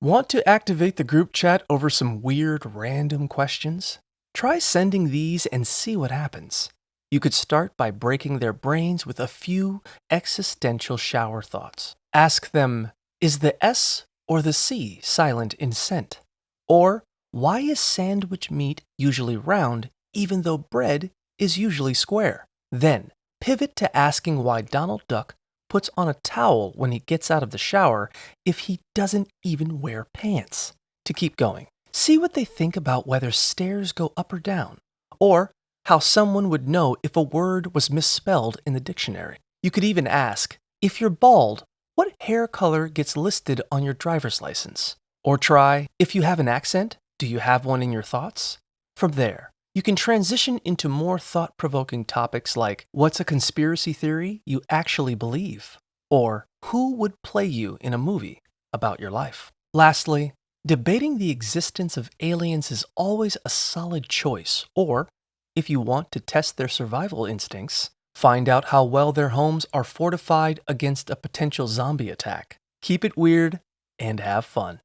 Want to activate the group chat over some weird random questions? Try sending these and see what happens. You could start by breaking their brains with a few existential shower thoughts. Ask them, is the S or the C silent in scent? Or, why is sandwich meat usually round even though bread is usually square? Then, pivot to asking why Donald Duck puts on a towel when he gets out of the shower if he doesn't even wear pants. To keep going, see what they think about whether stairs go up or down, or how someone would know if a word was misspelled in the dictionary. You could even ask, if you're bald, what hair color gets listed on your driver's license? Or try, if you have an accent, do you have one in your thoughts? From there, you can transition into more thought-provoking topics like, what's a conspiracy theory you actually believe? Or, who would play you in a movie about your life? Lastly, debating the existence of aliens is always a solid choice. Or, if you want to test their survival instincts, find out how well their homes are fortified against a potential zombie attack. Keep it weird and have fun.